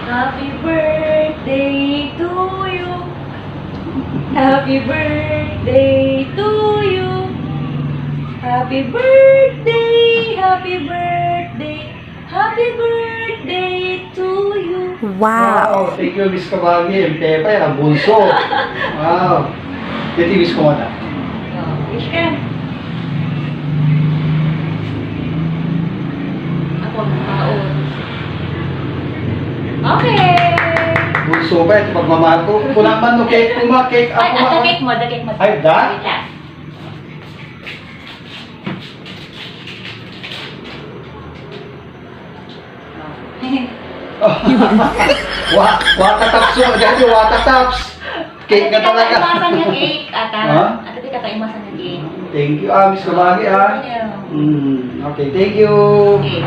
Happy birthday to you. Happy birthday to you. Happy birthday, happy birthday, happy birthday to you. Wow, thank you, Miss Kabagi. Pepe, ang bunso. Wow. Dito, Miss ko muna. Wish ka. Ako ng taon. Okay. Bunso pa, ito pagmamahal ko. Kung naman no cake, kung cake ako. Ay, the cake mo, the cake mo. Ay, da? Wait lang. Wakataps yun. Dati wakataps. Cake na talaga. At yung cake, ata. Ha? At ito kataimasan ng cake. Thank you, Miss Kabagi, Okay, thank you. Okay.